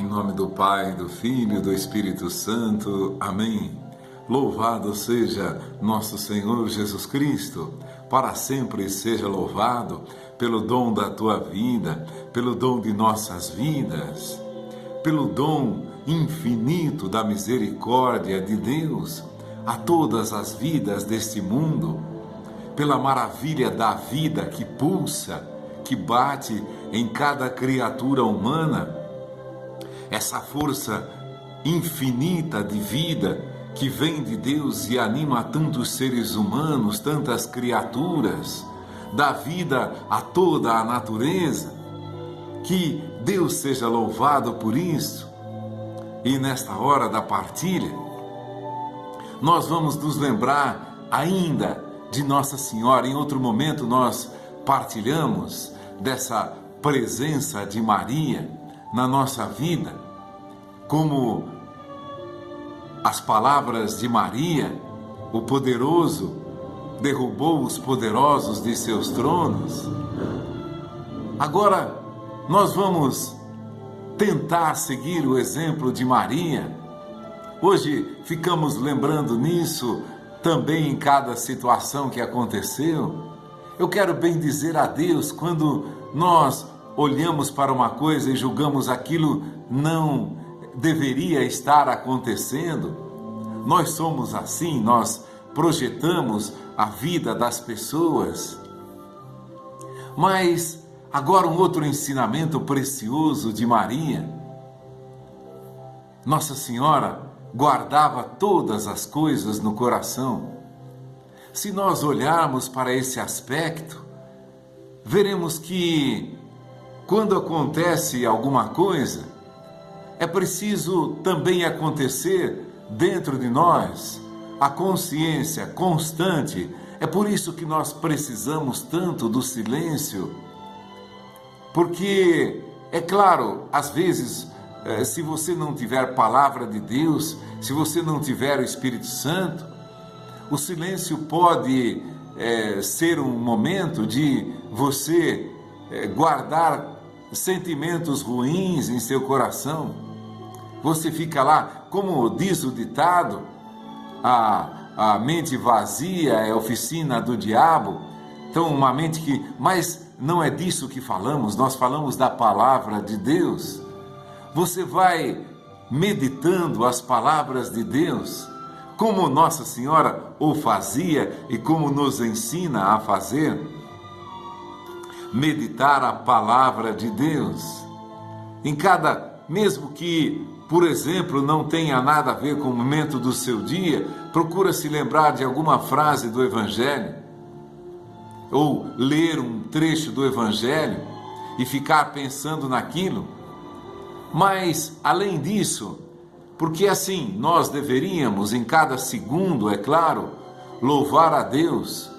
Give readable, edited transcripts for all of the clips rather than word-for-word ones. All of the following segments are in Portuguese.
nome do Pai, do Filho e do Espírito Santo. Amém. Louvado seja nosso Senhor Jesus Cristo. Para sempre seja louvado pelo dom da tua vida, pelo dom de nossas vidas, pelo dom infinito da misericórdia de Deus a todas as vidas deste mundo, pela maravilha da vida que pulsa, que bate em cada criatura humana, essa força infinita de vida que vem de Deus e anima tantos seres humanos, tantas criaturas, dá vida a toda a natureza. Que Deus seja louvado por isso. E nesta hora da partilha, nós vamos nos lembrar ainda de Nossa Senhora. Em outro momento nós partilhamos dessa presença de Maria na nossa vida, como as palavras de Maria, o poderoso derrubou os poderosos de seus tronos. Agora nós vamos tentar seguir o exemplo de Maria. Hoje ficamos lembrando nisso também em cada situação que aconteceu. Eu quero bem dizer a Deus, quando nós olhamos para uma coisa e julgamos aquilo não deveria estar acontecendo, nós somos assim, nós projetamos a vida das pessoas. Mas agora um outro ensinamento precioso de Maria. Nossa Senhora guardava todas as coisas no coração. Se nós olharmos para esse aspecto, veremos que quando acontece alguma coisa, é preciso também acontecer dentro de nós a consciência constante. É por isso que nós precisamos tanto do silêncio, porque, é claro, às vezes, se você não tiver palavra de Deus, se você não tiver o Espírito Santo, o silêncio pode ser um momento de você guardar sentimentos ruins em seu coração. Você fica lá, como diz o ditado, a mente vazia é a oficina do diabo. Então, uma mente que... Mas não é disso que falamos, nós falamos da palavra de Deus. Você vai meditando as palavras de Deus, como Nossa Senhora o fazia e como nos ensina a fazer. Meditar a palavra de Deus. Mesmo que, por exemplo, não tenha nada a ver com o momento do seu dia, procura se lembrar de alguma frase do Evangelho, ou ler um trecho do Evangelho e ficar pensando naquilo. Mas, além disso, porque assim nós deveríamos, em cada segundo, é claro, louvar a Deus.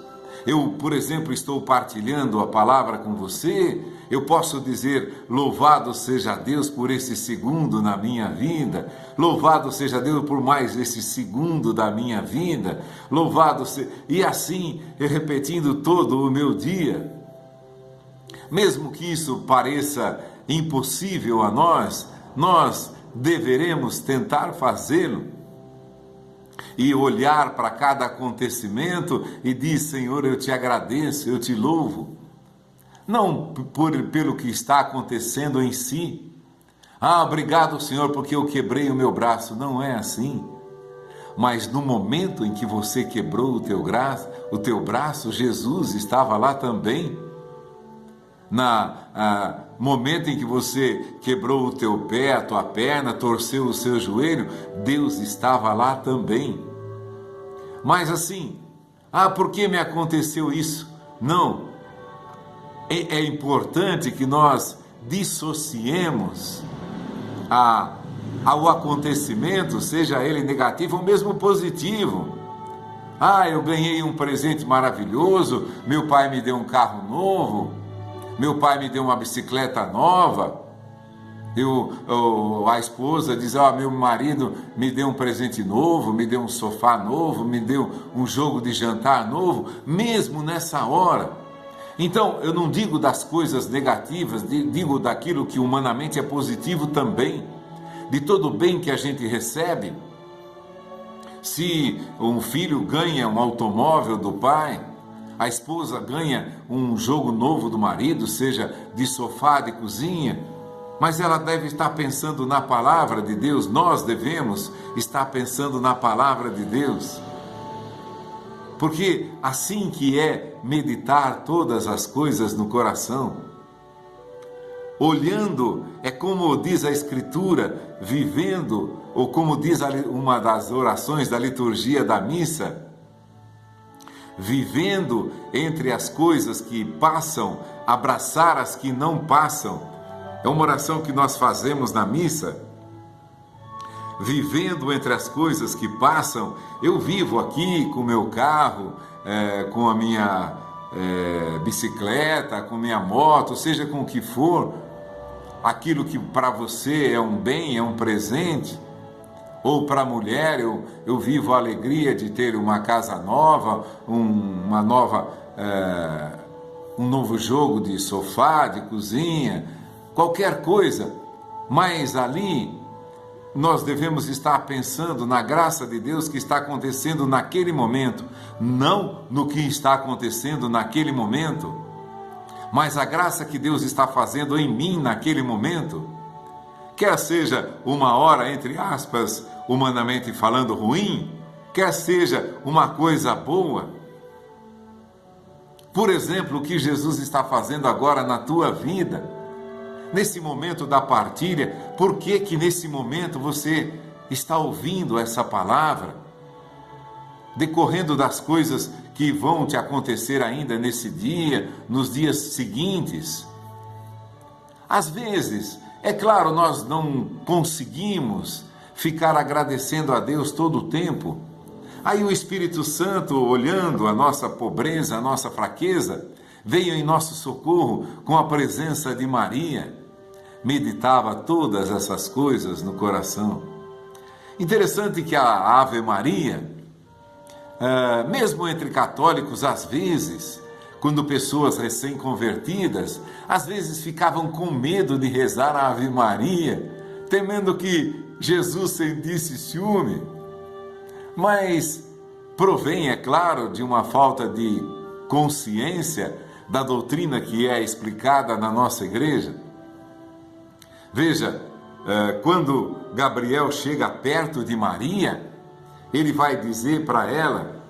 Eu, por exemplo, estou partilhando a palavra com você, eu posso dizer, louvado seja Deus por esse segundo na minha vida, louvado seja Deus por mais esse segundo da minha vida, louvado seja... E assim, repetindo todo o meu dia. Mesmo que isso pareça impossível a nós deveremos tentar fazê-lo. E olhar para cada acontecimento e dizer, Senhor, eu te agradeço, eu te louvo. Não pelo que está acontecendo em si. Obrigado, Senhor, porque eu quebrei o meu braço. Não é assim. Mas no momento em que você quebrou o teu braço, Jesus estava lá também. Momento em que você quebrou o teu pé, a tua perna, torceu o seu joelho, Deus estava lá também. Mas assim, por que me aconteceu isso? Não. É importante que nós dissociemos ao acontecimento, seja ele negativo ou mesmo positivo. Eu ganhei um presente maravilhoso, meu pai me deu um carro novo, meu pai me deu uma bicicleta nova. A esposa diz, meu marido me deu um presente novo, me deu um sofá novo, me deu um jogo de jantar novo, mesmo nessa hora. Então, eu não digo das coisas negativas, digo daquilo que humanamente é positivo também. de todo o bem que a gente recebe. Se um filho ganha um automóvel do pai, a esposa ganha um jogo novo do marido, seja de sofá, de cozinha, mas ela deve estar pensando na palavra de Deus. Nós devemos estar pensando na palavra de Deus. Porque assim que é meditar todas as coisas no coração, olhando, é como diz a Escritura, vivendo, ou como diz uma das orações da liturgia da missa, vivendo entre as coisas que passam, abraçar as que não passam. É uma oração que nós fazemos na missa. Vivendo entre as coisas que passam, eu vivo aqui com o meu carro, com a minha bicicleta, com minha moto, seja com o que for, aquilo que para você é um bem, é um presente, ou para a mulher, eu vivo a alegria de ter uma casa nova, um novo jogo de sofá, de cozinha, qualquer coisa, mas ali nós devemos estar pensando na graça de Deus que está acontecendo naquele momento, não no que está acontecendo naquele momento, mas a graça que Deus está fazendo em mim naquele momento. Quer seja uma hora, entre aspas, humanamente falando, ruim, quer seja uma coisa boa. Por exemplo, o que Jesus está fazendo agora na tua vida, nesse momento da partilha, por que nesse momento você está ouvindo essa palavra, decorrendo das coisas que vão te acontecer ainda nesse dia, nos dias seguintes? Às vezes, é claro, nós não conseguimos ficar agradecendo a Deus todo o tempo. Aí o Espírito Santo, olhando a nossa pobreza, a nossa fraqueza, veio em nosso socorro com a presença de Maria. Meditava todas essas coisas no coração. Interessante que a Ave Maria, mesmo entre católicos, às vezes, quando pessoas recém-convertidas, às vezes ficavam com medo de rezar a Ave Maria, temendo que Jesus sentisse ciúme. Mas provém, é claro, de uma falta de consciência da doutrina que é explicada na nossa igreja. Veja, quando Gabriel chega perto de Maria, ele vai dizer para ela,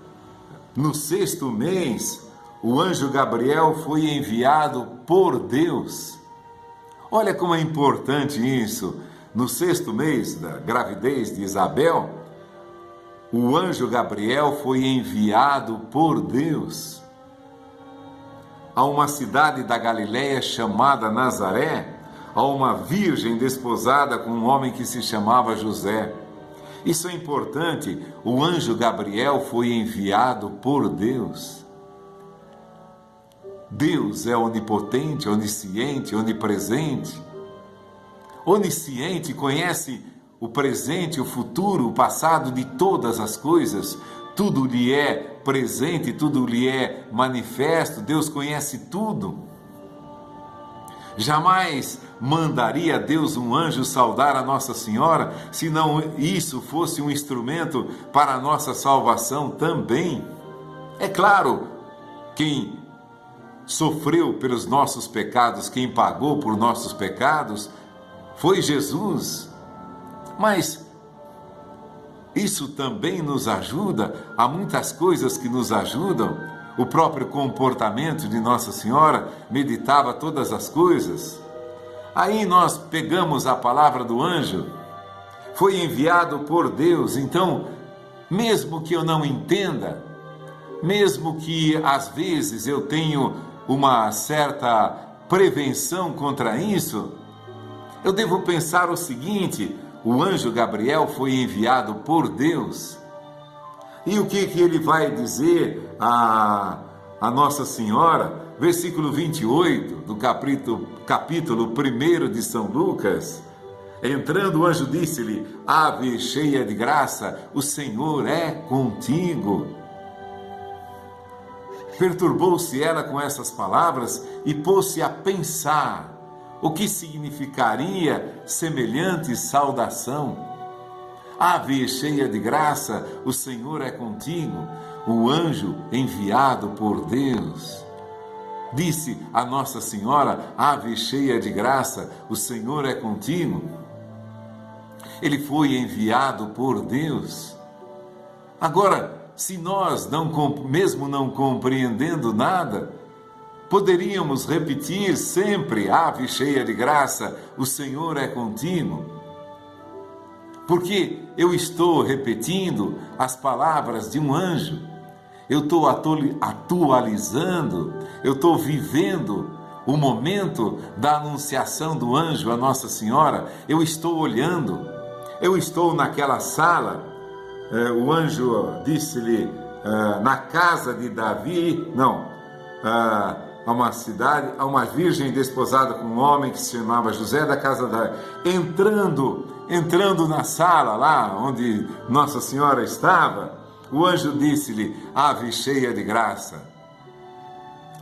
no 6º mês, o anjo Gabriel foi enviado por Deus. Olha como é importante isso. No 6º mês da gravidez de Isabel, o anjo Gabriel foi enviado por Deus a uma cidade da Galileia chamada Nazaré, a uma virgem desposada com um homem que se chamava José. Isso é importante, o anjo Gabriel foi enviado por Deus. Deus é onipotente, onisciente, onipresente. Onisciente, conhece o presente, o futuro, o passado de todas as coisas. Tudo lhe é presente, tudo lhe é manifesto. Deus conhece tudo. Jamais mandaria Deus um anjo saudar a Nossa Senhora, se não isso fosse um instrumento para a nossa salvação também. É claro, quem sofreu pelos nossos pecados, quem pagou por nossos pecados, foi Jesus. Mas isso também nos ajuda, há muitas coisas que nos ajudam. O próprio comportamento de Nossa Senhora meditava todas as coisas. Aí nós pegamos a palavra do anjo, foi enviado por Deus. Então, mesmo que eu não entenda, mesmo que às vezes eu tenho uma certa prevenção contra isso, eu devo pensar o seguinte: o anjo Gabriel foi enviado por Deus. E o que ele vai dizer a Nossa Senhora? Versículo 28 do capítulo 1 de São Lucas. Entrando, o anjo disse-lhe: Ave cheia de graça, o Senhor é contigo. Perturbou-se ela com essas palavras e pôs-se a pensar o que significaria semelhante saudação? Ave cheia de graça, o Senhor é contigo, o anjo enviado por Deus. Disse a Nossa Senhora: ave cheia de graça, o Senhor é contigo. Ele foi enviado por Deus. Agora, se nós, mesmo não compreendendo nada, poderíamos repetir sempre: ave cheia de graça, o Senhor é contigo. Porque eu estou repetindo as palavras de um anjo, eu estou atualizando, eu estou vivendo o momento da anunciação do anjo a Nossa Senhora, eu estou olhando, eu estou naquela sala, o anjo disse-lhe, na casa de Davi, a uma cidade, a uma virgem desposada com um homem que se chamava José da casa da... Entrando na sala lá onde Nossa Senhora estava, o anjo disse-lhe: ave cheia de graça.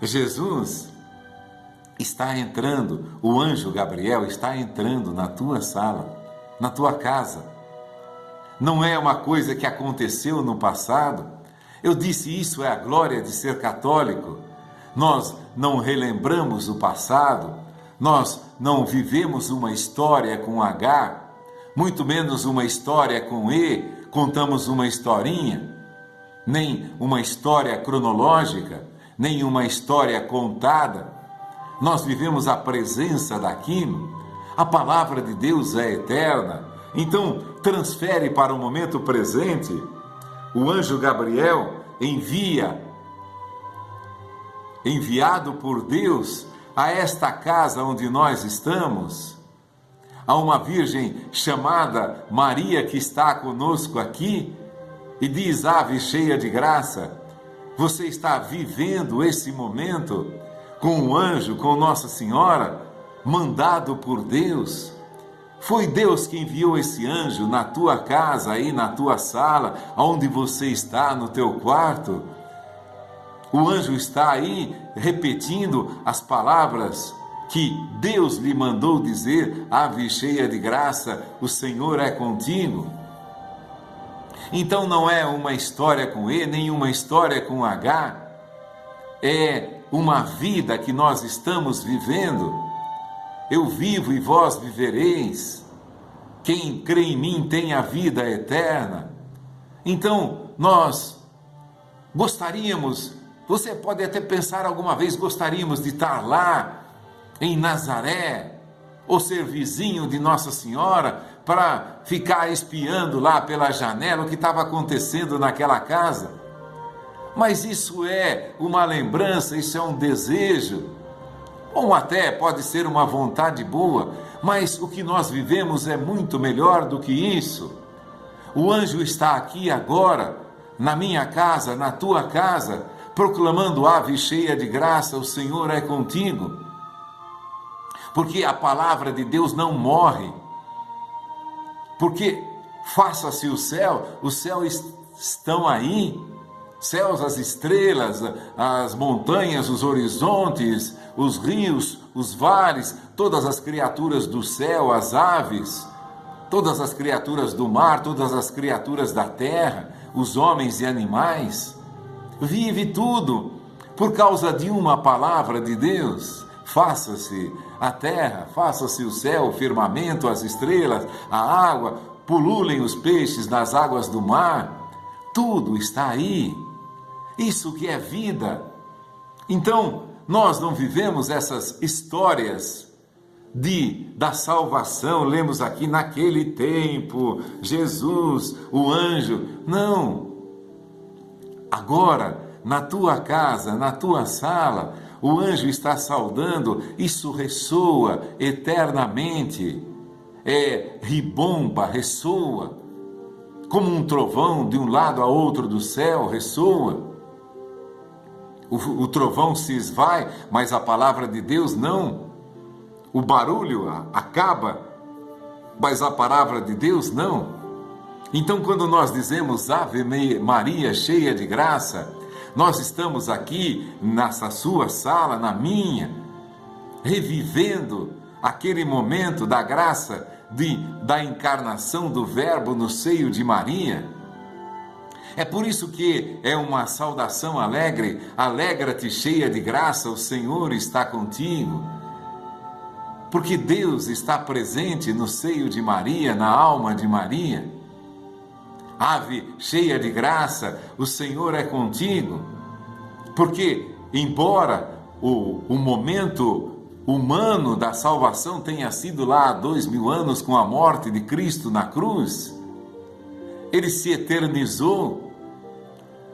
Jesus está entrando, o anjo Gabriel está entrando na tua sala, na tua casa. Não é uma coisa que aconteceu no passado. Eu disse, isso é a glória de ser católico. Nós não relembramos o passado, nós não vivemos uma história com H, muito menos uma história com E, contamos uma historinha, nem uma história cronológica, nem uma história contada. Nós vivemos a presença daquilo. A palavra de Deus é eterna. Então, transfere para o momento presente. O anjo Gabriel enviado por Deus a esta casa onde nós estamos, a uma virgem chamada Maria que está conosco aqui, e diz: ave cheia de graça. Você está vivendo esse momento com o anjo, com Nossa Senhora, mandado por Deus. Foi Deus que enviou esse anjo na tua casa, aí na tua sala, onde você está, no teu quarto. O anjo está aí repetindo as palavras que Deus lhe mandou dizer: ave cheia de graça, o Senhor é contigo. Então não é uma história com E, nem uma história com H, é uma vida que nós estamos vivendo. Eu vivo e vós vivereis. Quem crê em mim tem a vida eterna. Então nós gostaríamos, você pode até pensar alguma vez, gostaríamos de estar lá em Nazaré, ou ser vizinho de Nossa Senhora, para ficar espiando lá pela janela o que estava acontecendo naquela casa. Mas isso é uma lembrança, isso é um desejo, ou até pode ser uma vontade boa, mas o que nós vivemos é muito melhor do que isso. O anjo está aqui agora, na minha casa, na tua casa, proclamando: ave cheia de graça, o Senhor é contigo. Porque a palavra de Deus não morre. Porque faça-se o céu, os céus estão aí, céus, as estrelas, as montanhas, os horizontes, os rios, os vales, todas as criaturas do céu, as aves, todas as criaturas do mar, todas as criaturas da terra, os homens e animais. Vive tudo por causa de uma palavra de Deus. Faça-se a terra, faça-se o céu, o firmamento, as estrelas, a água, pululem os peixes nas águas do mar. Tudo está aí. Isso que é vida. Então, nós não vivemos essas histórias da salvação. Lemos aqui: naquele tempo, Jesus, o anjo. Não. Agora, na tua casa, na tua sala, o anjo está saudando, isso ressoa eternamente, ribomba, ressoa, como um trovão de um lado a outro do céu, ressoa. O trovão se esvai, mas a palavra de Deus não. O barulho acaba, mas a palavra de Deus não. Então, quando nós dizemos Ave Maria cheia de graça, nós estamos aqui nessa sua sala, na minha, revivendo aquele momento da graça da encarnação do Verbo no seio de Maria. É por isso que é uma saudação alegre: alegra-te, cheia de graça, o Senhor está contigo. Porque Deus está presente no seio de Maria, na alma de Maria. Ave cheia de graça, o Senhor é contigo. Porque, embora o momento humano da salvação tenha sido lá há 2000 anos com a morte de Cristo na cruz, ele se eternizou.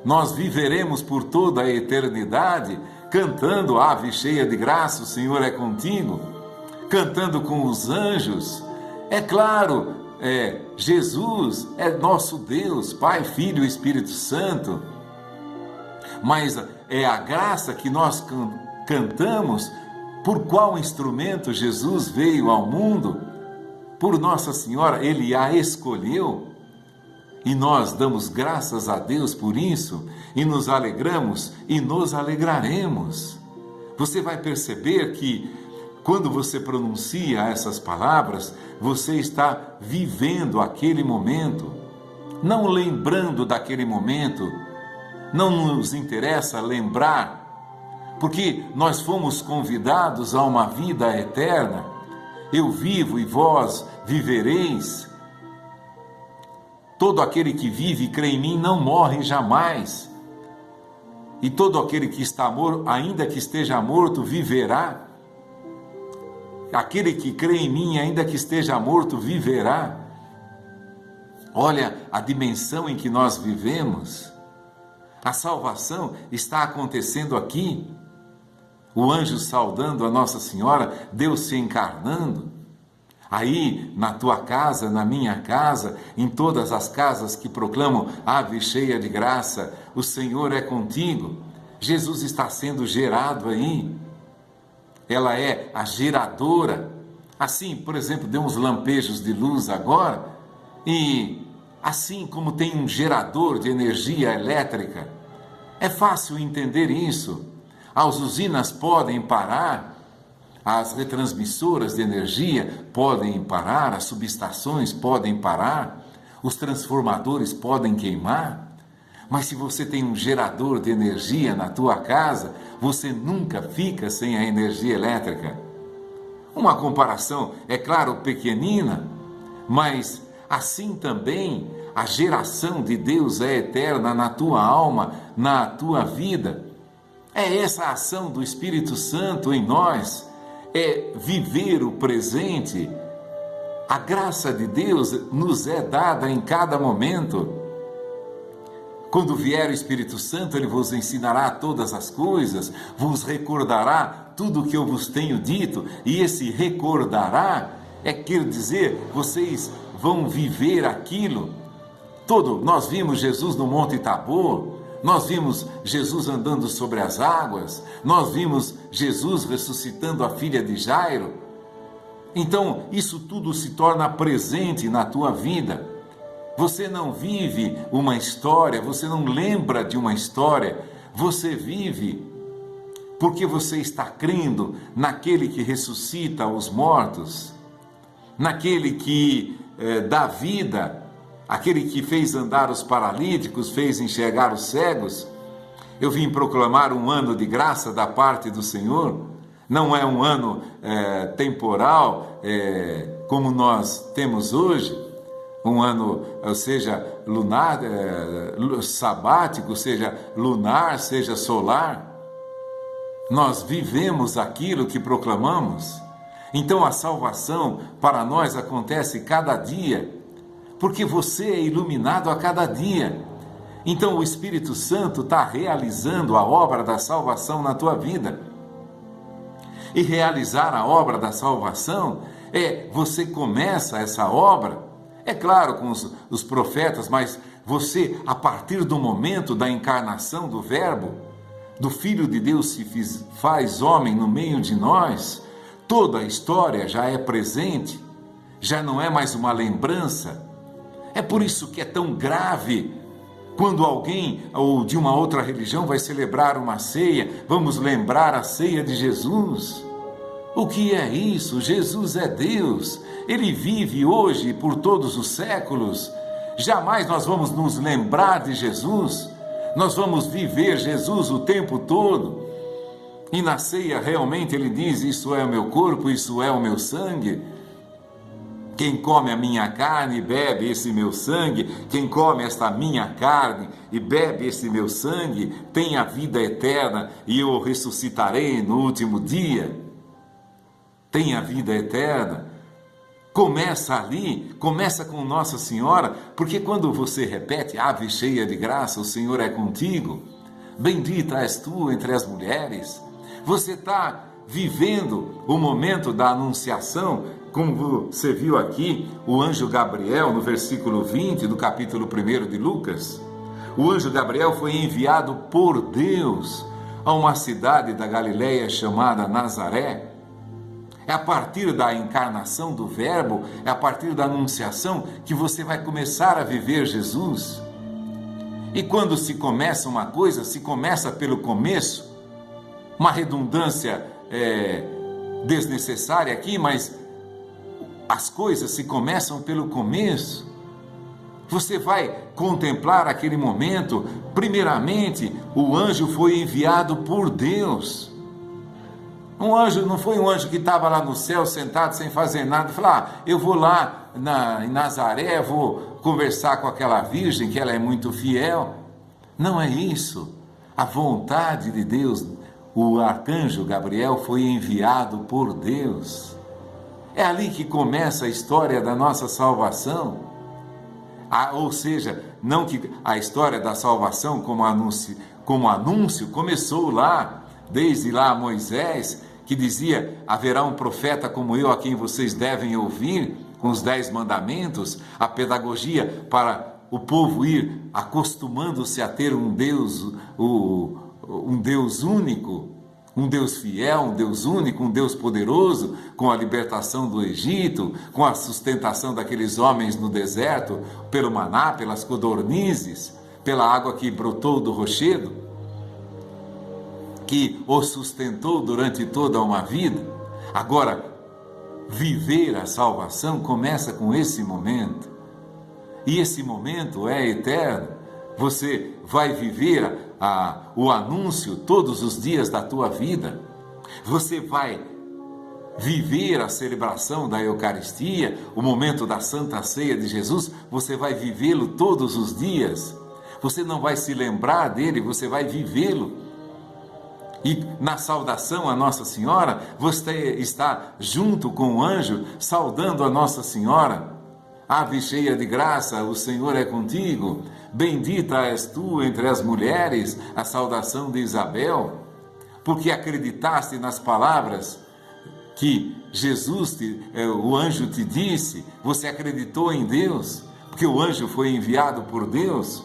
Nós viveremos por toda a eternidade cantando Ave cheia de graça, o Senhor é contigo, cantando com os anjos. É claro, Jesus é nosso Deus, Pai, Filho e Espírito Santo, mas é a graça que nós cantamos. Por qual instrumento Jesus veio ao mundo? Por Nossa Senhora, Ele a escolheu. E nós damos graças a Deus por isso, e nos alegramos e nos alegraremos. Você vai perceber que, quando você pronuncia essas palavras, você está vivendo aquele momento, não lembrando daquele momento. Não nos interessa lembrar, porque nós fomos convidados a uma vida eterna. Eu vivo e vós vivereis. Todo aquele que vive e crê em mim não morre jamais. E todo aquele que está morto, ainda que esteja morto, viverá. Aquele que crê em mim, ainda que esteja morto, viverá. Olha a dimensão em que nós vivemos. A salvação está acontecendo aqui. O anjo saudando a Nossa Senhora, Deus se encarnando. Aí, na tua casa, na minha casa, em todas as casas que proclamam Ave cheia de graça, o Senhor é contigo. Jesus está sendo gerado aí. Ela é a geradora. Assim, por exemplo, deu uns lampejos de luz agora, e assim como tem um gerador de energia elétrica, é fácil entender isso. As usinas podem parar, as retransmissoras de energia podem parar, as subestações podem parar, os transformadores podem queimar, mas se você tem um gerador de energia na tua casa, você nunca fica sem a energia elétrica. Uma comparação, é claro, pequenina, mas assim também a geração de Deus é eterna na tua alma, na tua vida. É essa a ação do Espírito Santo em nós, é viver o presente. A graça de Deus nos é dada em cada momento. Quando vier o Espírito Santo, Ele vos ensinará todas as coisas, vos recordará tudo o que eu vos tenho dito, e esse recordará quer dizer, vocês vão viver aquilo. Nós vimos Jesus no Monte Tabor, nós vimos Jesus andando sobre as águas, nós vimos Jesus ressuscitando a filha de Jairo. Então, isso tudo se torna presente na tua vida. Você não vive uma história, você não lembra de uma história, você vive porque você está crendo naquele que ressuscita os mortos, naquele que dá vida, aquele que fez andar os paralíticos, fez enxergar os cegos. Eu vim proclamar um ano de graça da parte do Senhor. Não é um ano temporal como nós temos hoje, um ano, seja lunar, sabático, seja lunar, seja solar. Nós vivemos aquilo que proclamamos. Então a salvação para nós acontece cada dia, porque você é iluminado a cada dia. Então o Espírito Santo está realizando a obra da salvação na tua vida. E realizar a obra da salvação você começa essa obra, é claro, com os profetas, mas você, a partir do momento da encarnação do Verbo, do Filho de Deus se faz homem no meio de nós, toda a história já é presente, já não é mais uma lembrança. É por isso que é tão grave quando alguém ou de uma outra religião vai celebrar uma ceia, vamos lembrar a ceia de Jesus. O que é isso? Jesus é Deus. Ele vive hoje e por todos os séculos. Jamais nós vamos nos lembrar de Jesus. Nós vamos viver Jesus o tempo todo. E na ceia realmente ele diz: isso é o meu corpo, isso é o meu sangue. Quem come a minha carne e bebe esse meu sangue, quem come esta minha carne e bebe esse meu sangue, tem a vida eterna e eu o ressuscitarei no último dia. Tem a vida eterna. Começa ali, começa com Nossa Senhora, porque quando você repete, ave cheia de graça, o Senhor é contigo, bendita és tu entre as mulheres, você está vivendo o momento da anunciação, como você viu aqui, o anjo Gabriel, no versículo 20 do capítulo 1 de Lucas. O anjo Gabriel foi enviado por Deus a uma cidade da Galileia chamada Nazaré. É a partir da encarnação do Verbo, é a partir da anunciação que você vai começar a viver Jesus. E quando se começa uma coisa, se começa pelo começo, uma redundância desnecessária aqui, mas as coisas se começam pelo começo. Você vai contemplar aquele momento. Primeiramente, o anjo foi enviado por Deus. Um anjo, não foi um anjo que estava lá no céu sentado sem fazer nada, falou: eu vou lá em Nazaré, vou conversar com aquela virgem que ela é muito fiel. Não é isso. A vontade de Deus, o arcanjo Gabriel foi enviado por Deus. É ali que começa a história da nossa salvação. Ou seja, não que a história da salvação como anúncio começou lá, desde lá Moisés, que dizia: haverá um profeta como eu a quem vocês devem ouvir, com os 10 mandamentos, a pedagogia para o povo ir acostumando-se a ter um Deus, um Deus único, um Deus fiel, um Deus único, um Deus poderoso, com a libertação do Egito, com a sustentação daqueles homens no deserto, pelo maná, pelas codornizes, pela água que brotou do rochedo, que o sustentou durante toda uma vida. Agora, viver a salvação começa com esse momento. E esse momento é eterno. Você vai viver o anúncio todos os dias da tua vida. Você vai viver a celebração da Eucaristia, o momento da Santa Ceia de Jesus. Você vai vivê-lo todos os dias. Você não vai se lembrar dele, você vai vivê-lo. E na saudação a Nossa Senhora, você está junto com o anjo, saudando a Nossa Senhora. Ave cheia de graça, o Senhor é contigo. Bendita és tu entre as mulheres, a saudação de Isabel. Porque acreditaste nas palavras que Jesus, o anjo te disse, você acreditou em Deus, porque o anjo foi enviado por Deus.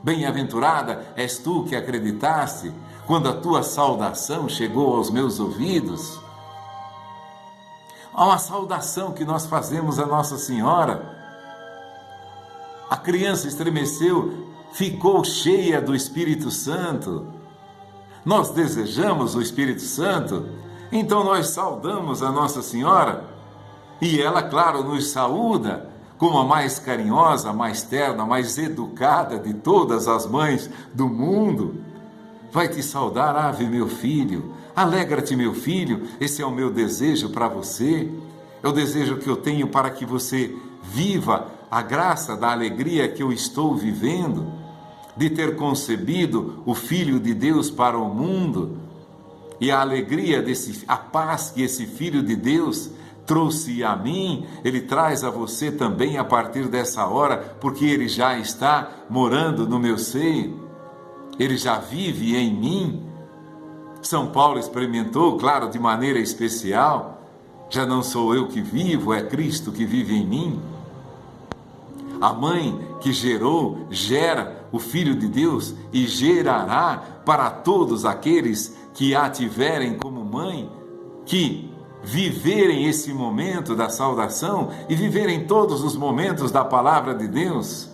Bem-aventurada és tu que acreditaste, quando a tua saudação chegou aos meus ouvidos. Há uma saudação que nós fazemos a Nossa Senhora. A criança estremeceu, ficou cheia do Espírito Santo. Nós desejamos o Espírito Santo, então nós saudamos a Nossa Senhora. E ela, claro, nos saúda como a mais carinhosa, a mais terna, a mais educada de todas as mães do mundo. Vai te saudar: ave meu filho, alegra-te meu filho, esse é o meu desejo para você, é o desejo que eu tenho para que você viva a graça da alegria que eu estou vivendo, de ter concebido o Filho de Deus para o mundo, e a alegria, a paz que esse Filho de Deus trouxe a mim, ele traz a você também a partir dessa hora, porque ele já está morando no meu seio. Ele já vive em mim. São Paulo experimentou, claro, de maneira especial. Já não sou eu que vivo, é Cristo que vive em mim. A mãe que gera o Filho de Deus e gerará para todos aqueles que a tiverem como mãe, que viverem esse momento da saudação e viverem todos os momentos da palavra de Deus.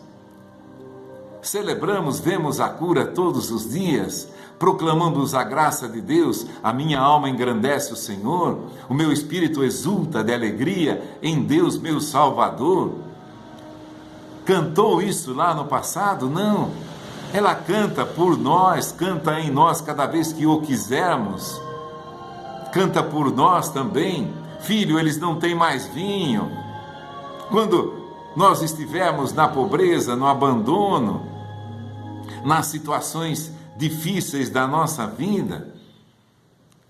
celebramos, vemos a cura todos os dias, proclamamos a graça de Deus, a minha alma engrandece o Senhor, o meu espírito exulta de alegria em Deus, meu Salvador. Cantou isso lá no passado? Não. Ela canta por nós, canta em nós cada vez que o quisermos. Canta por nós também. Filho, eles não têm mais vinho. Quando nós estivermos na pobreza, no abandono, nas situações difíceis da nossa vida,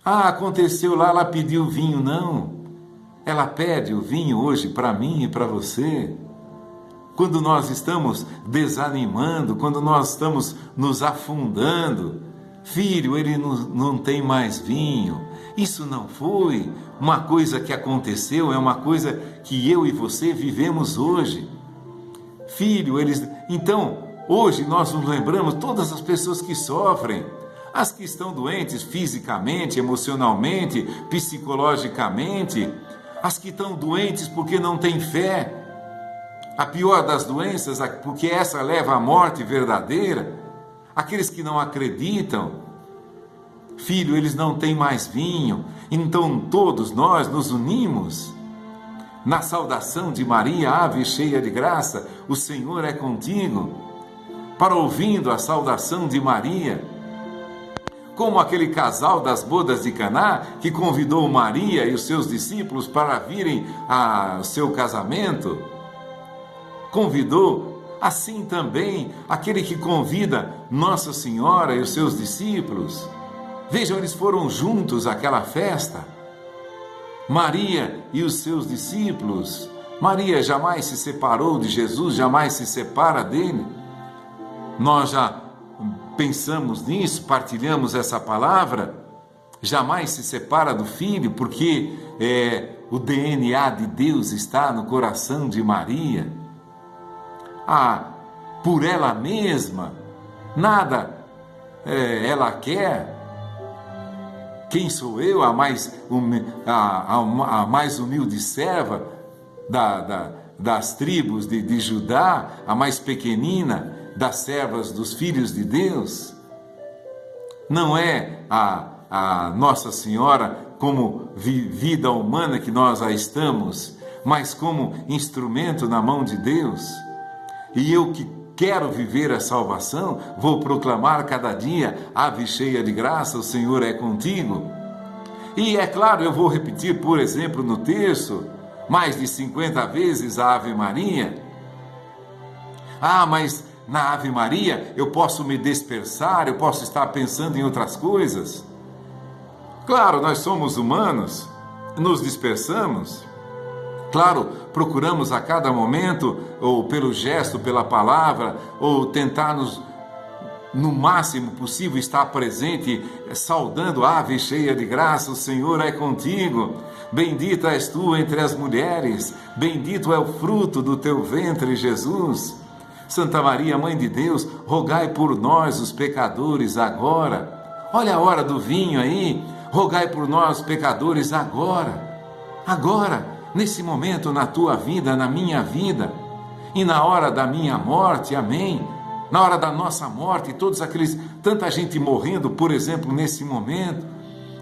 aconteceu lá, ela pediu vinho. Não, ela pede o vinho hoje para mim e para você. Quando nós estamos desanimando, quando nós estamos nos afundando, filho, ele não tem mais vinho. Isso não foi uma coisa que aconteceu, é uma coisa que eu e você vivemos hoje. Filho, então, hoje nós nos lembramos todas as pessoas que sofrem, as que estão doentes fisicamente, emocionalmente, psicologicamente, as que estão doentes porque não têm fé. A pior das doenças, porque essa leva à morte verdadeira, aqueles que não acreditam. Filho, eles não têm mais vinho, então todos nós nos unimos na saudação de Maria, ave cheia de graça, o Senhor é contigo, para ouvindo a saudação de Maria, como aquele casal das bodas de Caná, que convidou Maria e os seus discípulos para virem ao seu casamento, convidou, assim também, aquele que convida Nossa Senhora e os seus discípulos. Vejam, eles foram juntos àquela festa, Maria e os seus discípulos. Maria jamais se separou de Jesus, jamais se separa dele. Nós já pensamos nisso, partilhamos essa palavra, jamais se separa do Filho, porque o DNA de Deus está no coração de Maria. Por ela mesma, nada ela quer. Quem sou eu, a mais humilde serva das tribos de Judá, a mais pequenina das servas dos filhos de Deus? Não é a Nossa Senhora como vida humana que nós a estamos, mas como instrumento na mão de Deus. E eu que quero viver a salvação, vou proclamar cada dia, ave cheia de graça, o Senhor é contigo. E é claro, eu vou repetir, por exemplo, no terço, mais de 50 vezes a Ave Maria. Mas na Ave Maria eu posso me dispersar, eu posso estar pensando em outras coisas. Claro, nós somos humanos, nos dispersamos. Claro, procuramos a cada momento, ou pelo gesto, pela palavra, ou tentarmos, no máximo possível, estar presente, saudando, ave cheia de graça, o Senhor é contigo. Bendita és tu entre as mulheres, bendito é o fruto do teu ventre, Jesus. Santa Maria, Mãe de Deus, rogai por nós, os pecadores, agora. Olha a hora do vinho aí, rogai por nós, pecadores, agora. Agora. Nesse momento na tua vida, na minha vida, e na hora da minha morte, amém? Na hora da nossa morte, tanta gente morrendo, por exemplo, nesse momento,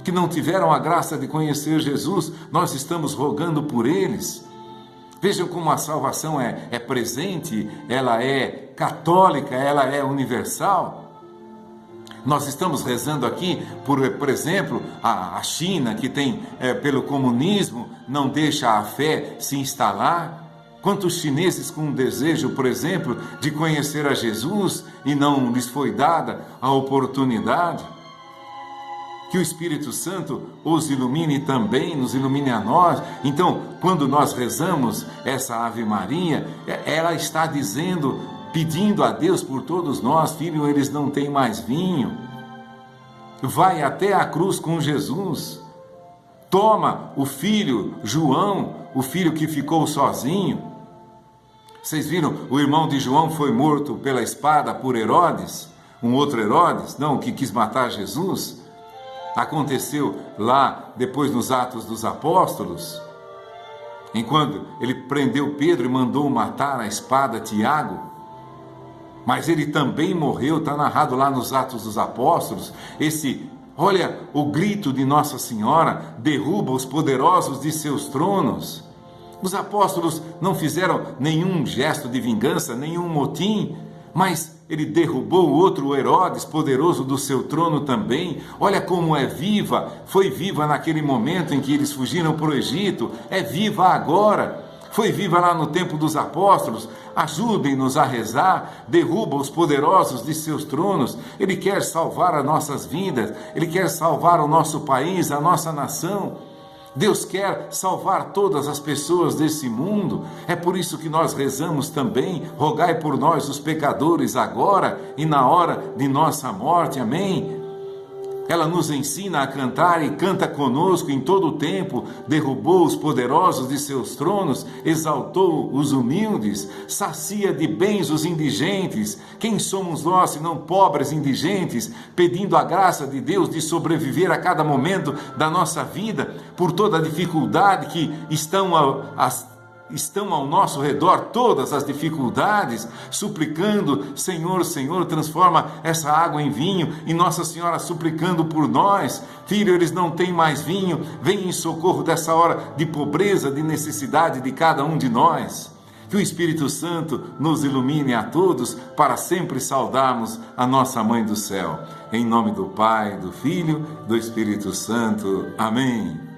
que não tiveram a graça de conhecer Jesus, nós estamos rogando por eles. Vejam como a salvação é presente, ela é católica, ela é universal. Nós estamos rezando aqui, por exemplo, a China, que tem, pelo comunismo, não deixa a fé se instalar. Quantos chineses com desejo, por exemplo, de conhecer a Jesus e não lhes foi dada a oportunidade? Que o Espírito Santo os ilumine também, nos ilumine a nós. Então, quando nós rezamos essa Ave Maria, ela está dizendo, pedindo a Deus por todos nós, filho, eles não têm mais vinho. Vai até a cruz com Jesus. Toma o filho João, o filho que ficou sozinho. Vocês viram, o irmão de João foi morto pela espada por Herodes, um outro Herodes, não, que quis matar Jesus. Aconteceu lá, depois nos Atos dos Apóstolos, enquanto ele prendeu Pedro e mandou matar a espada Tiago. mas ele também morreu, está narrado lá nos Atos dos Apóstolos. Olha, o grito de Nossa Senhora derruba os poderosos de seus tronos. Os apóstolos não fizeram nenhum gesto de vingança, nenhum motim, mas ele derrubou o outro Herodes, poderoso do seu trono também. Olha como é viva, foi viva naquele momento em que eles fugiram para o Egito, é viva agora. Foi viva lá no tempo dos apóstolos. Ajudem-nos a rezar, derruba os poderosos de seus tronos. Ele quer salvar as nossas vidas, Ele quer salvar o nosso país, a nossa nação. Deus quer salvar todas as pessoas desse mundo. É por isso que nós rezamos também: rogai por nós os pecadores agora e na hora de nossa morte. Amém? Ela nos ensina a cantar e canta conosco em todo o tempo. Derrubou os poderosos de seus tronos, exaltou os humildes, sacia de bens os indigentes. Quem somos nós, senão pobres indigentes, pedindo a graça de Deus de sobreviver a cada momento da nossa vida, por toda a dificuldade que estão ao nosso redor, todas as dificuldades, suplicando: Senhor, Senhor, transforma essa água em vinho. E Nossa Senhora suplicando por nós: Filho, eles não têm mais vinho, vem em socorro dessa hora de pobreza, de necessidade de cada um de nós. Que o Espírito Santo nos ilumine a todos para sempre saudarmos a nossa Mãe do Céu. Em nome do Pai, do Filho, do Espírito Santo. Amém.